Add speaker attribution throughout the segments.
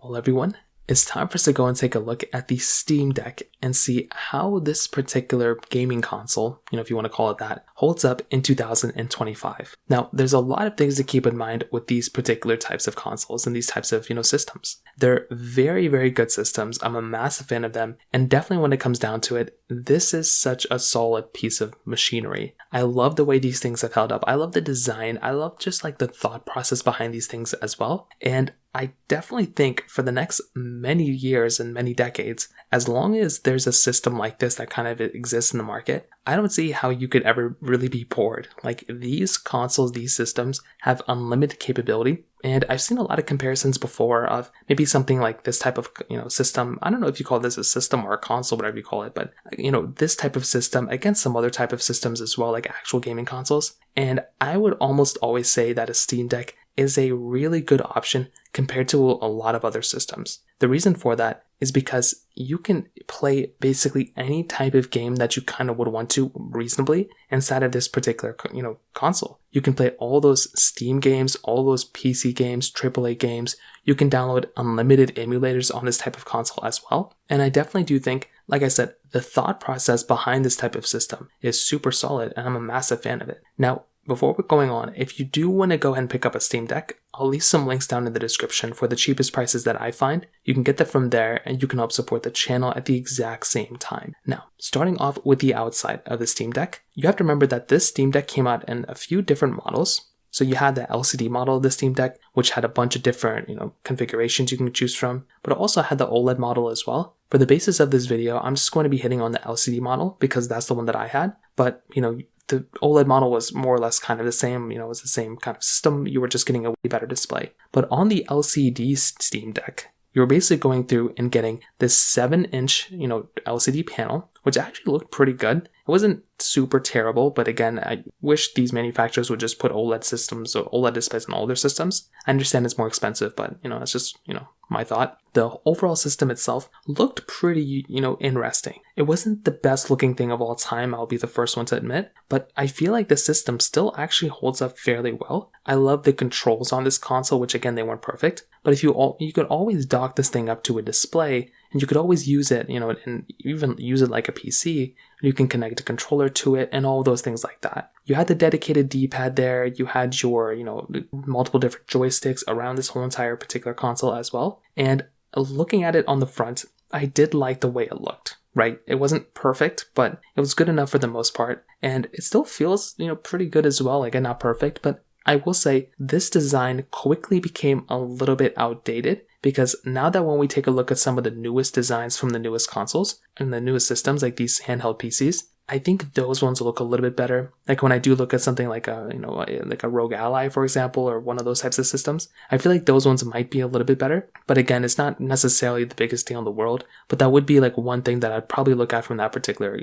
Speaker 1: Well, everyone, it's time for us to go and take a look at the Steam Deck and see how this particular gaming console, if you want to call it that, holds up in 2025. Now, there's a lot of things to keep in mind with these particular types of consoles and these types of, systems. They're very, very good systems. I'm a massive fan of them. And definitely when it comes down to it, this is such a solid piece of machinery. I love the way these things have held up. I love the design. I love just like the thought process behind these things as well. And I definitely think for the next many years and many decades, as long as there's a system like this that kind of exists in the market, I don't see how you could ever really be bored. Like these consoles, these systems have unlimited capability. And I've seen a lot of comparisons before of maybe something like this type of, system. I don't know if you call this a system or a console, whatever you call it, but, this type of system against some other type of systems as well, like actual gaming consoles. And I would almost always say that a Steam Deck is a really good option compared to a lot of other systems. The reason for that is because you can play basically any type of game that you kind of would want to reasonably inside of this particular, console. You can play all those Steam games, all those PC games, AAA games. You can download unlimited emulators on this type of console as well. And I definitely do think, like I said, the thought process behind this type of system is super solid, and I'm a massive fan of it. Now, before we're going on, if you do want to go ahead and pick up a Steam Deck, I'll leave some links down in the description for the cheapest prices that I find. You can get that from there and you can help support the channel at the exact same time. Now, starting off with the outside of the Steam Deck, you have to remember that this Steam Deck came out in a few different models. So you had the LCD model of the Steam Deck, which had a bunch of different, configurations you can choose from, but it also had the OLED model as well. For the basis of this video, I'm just going to be hitting on the LCD model because that's the one that I had. But, the OLED model was more or less kind of the same, it was the same kind of system. You were just getting a way better display. But on the LCD Steam Deck, you were basically going through and getting this 7-inch, LCD panel, which actually looked pretty good. It wasn't super terrible, but again, I wish these manufacturers would just put OLED systems or OLED displays on all their systems. I understand it's more expensive, but, it's just, my thought. The overall system itself looked pretty, interesting. It wasn't the best looking thing of all time, I'll be the first one to admit, but I feel like the system still actually holds up fairly well. I love the controls on this console, which again, they weren't perfect, but if you could always dock this thing up to a display, and you could always use it, and even use it like a PC. You can connect a controller to it and all those things like that. You had the dedicated D-pad there. You had your, multiple different joysticks around this whole entire particular console as well. And looking at it on the front, I did like the way it looked, right? It wasn't perfect, but it was good enough for the most part. And it still feels, pretty good as well. Again, not perfect, but I will say this design quickly became a little bit outdated because now that when we take a look at some of the newest designs from the newest consoles and the newest systems like these handheld PCs, I think those ones look a little bit better. Like when I do look at something like like a Rogue Ally, for example, or one of those types of systems, I feel like those ones might be a little bit better. But again, it's not necessarily the biggest deal in the world, but that would be like one thing that I'd probably look at from that particular,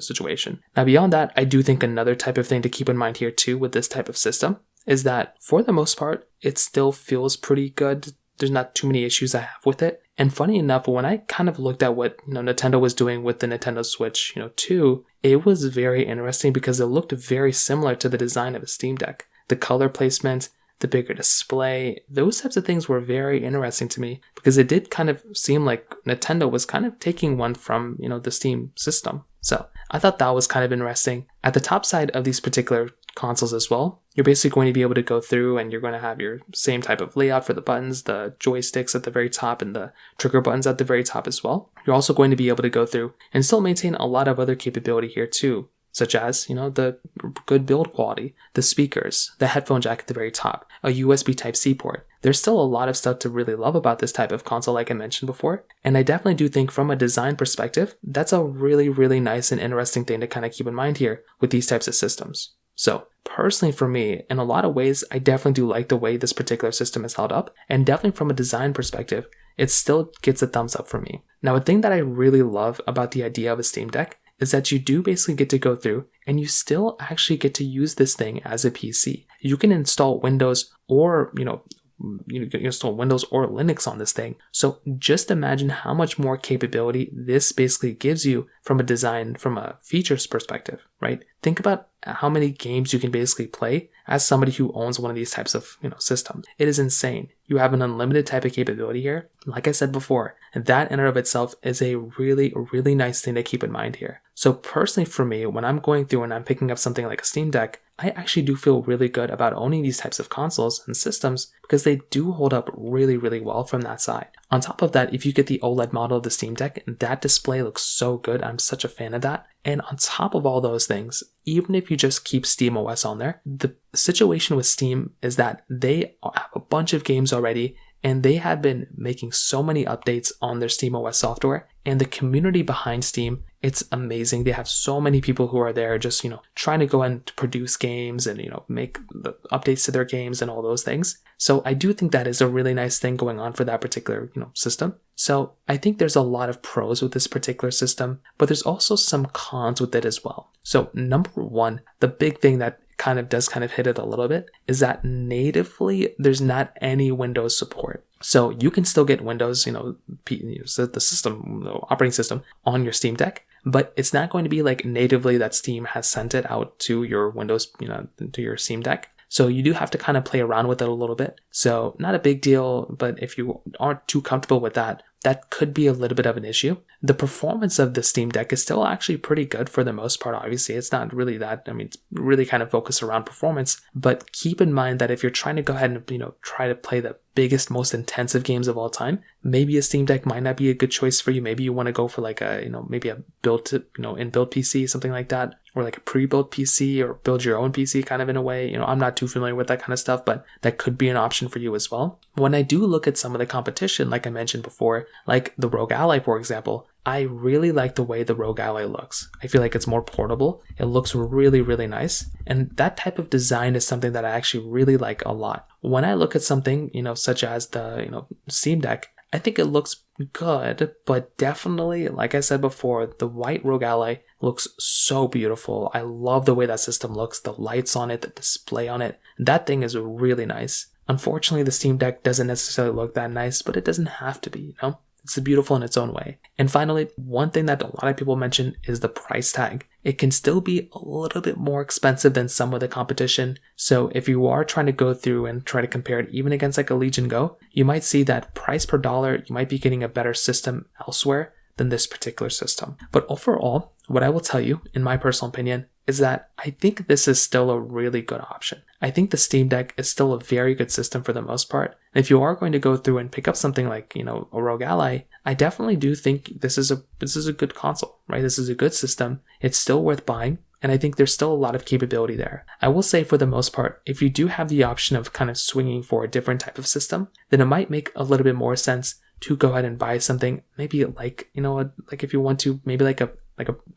Speaker 1: situation. Now, beyond that, I do think another type of thing to keep in mind here too with this type of system is that for the most part, it still feels pretty good. There's not too many issues I have with it. And funny enough, when I kind of looked at what Nintendo was doing with the Nintendo Switch 2, it was very interesting because it looked very similar to the design of a Steam Deck. The color placement, the bigger display, those types of things were very interesting to me because it did kind of seem like Nintendo was kind of taking one from, the Steam system. So I thought that was kind of interesting. At the top side of these particular consoles as well, you're basically going to be able to go through and you're going to have your same type of layout for the buttons, the joysticks at the very top and the trigger buttons at the very top as well. You're also going to be able to go through and still maintain a lot of other capability here too, such as, the good build quality, the speakers, the headphone jack at the very top, a USB Type-C port. There's still a lot of stuff to really love about this type of console like I mentioned before. And I definitely do think from a design perspective, that's a really, really nice and interesting thing to kind of keep in mind here with these types of systems. So personally for me, in a lot of ways, I definitely do like the way this particular system is held up. And definitely from a design perspective, it still gets a thumbs up for me. Now, a thing that I really love about the idea of a Steam Deck is that you do basically get to go through and you still actually get to use this thing as a PC. You can install Windows or, you can install Windows or Linux on this thing. So just imagine how much more capability this basically gives you from a design, from a features perspective, right? Think about how many games you can basically play as somebody who owns one of these types of, systems. It is insane. You have an unlimited type of capability here. Like I said before, that in and of itself is a really, really nice thing to keep in mind here. So personally for me, when I'm going through and I'm picking up something like a Steam Deck, I actually do feel really good about owning these types of consoles and systems because they do hold up really, really well from that side. On top of that, if you get the OLED model of the Steam Deck, that display looks so good. I'm such a fan of that. And on top of all those things, even if you just keep SteamOS on there, the situation with Steam is that they have a bunch of games already, and they have been making so many updates on their SteamOS software, and the community behind Steam, it's amazing. They have so many people who are there just, trying to go and produce games and, make the updates to their games and all those things. So I do think that is a really nice thing going on for that particular, system. So I think there's a lot of pros with this particular system, but there's also some cons with it as well. So number one, the big thing that kind of hit it a little bit is that natively there's not any Windows support. So you can still get Windows, the system, the operating system on your Steam Deck, but it's not going to be like natively that Steam has sent it out to your Windows, to your Steam Deck. So you do have to kind of play around with it a little bit. So not a big deal, but if you aren't too comfortable with that, that could be a little bit of an issue. The performance of the Steam Deck is still actually pretty good for the most part. Obviously, it's not really that, it's really kind of focused around performance, but keep in mind that if you're trying to go ahead and, try to play the biggest, most intensive games of all time, maybe a Steam Deck might not be a good choice for you. Maybe you want to go for like a, maybe a built, in-built PC, something like that, or like a pre-built PC or build your own PC kind of in a way. I'm not too familiar with that kind of stuff, but that could be an option for you as well. When I do look at some of the competition, like I mentioned before, like the Rogue Ally, for example, I really like the way the Rogue Ally looks. I feel like it's more portable. It looks really, really nice. And that type of design is something that I actually really like a lot. When I look at something, such as the, Steam Deck, I think it looks good, but definitely, like I said before, the white Rogue Ally looks so beautiful. I love the way that system looks, the lights on it, the display on it. That thing is really nice. Unfortunately, the Steam Deck doesn't necessarily look that nice, but it doesn't have to be, It's beautiful in its own way. And finally, one thing that a lot of people mention is the price tag. It can still be a little bit more expensive than some of the competition. So if you are trying to go through and try to compare it even against like a Legion Go, you might see that price per dollar, you might be getting a better system elsewhere than this particular system. But overall, what I will tell you, in my personal opinion, is that I think this is still a really good option. I think the Steam Deck is still a very good system for the most part. And if you are going to go through and pick up something like, a Rogue Ally, I definitely do think this is a good console, right? This is a good system. It's still worth buying. And I think there's still a lot of capability there. I will say for the most part, if you do have the option of kind of swinging for a different type of system, then it might make a little bit more sense to go ahead and buy something maybe like, like if you want to, maybe like a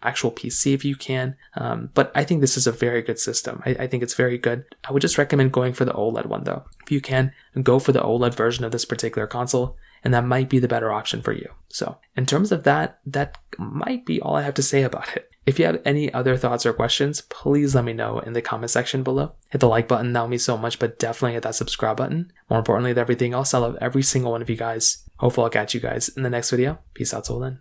Speaker 1: actual PC if you can. But I think this is a very good system. I think it's very good. I would just recommend going for the OLED one though. If you can, go for the OLED version of this particular console, and that might be the better option for you. So in terms of that might be all I have to say about it. If you have any other thoughts or questions, please let me know in the comment section below. Hit the like button, that would mean so much, but definitely hit that subscribe button. More importantly than everything else, I love every single one of you guys. Hopefully I'll catch you guys in the next video. Peace out till then.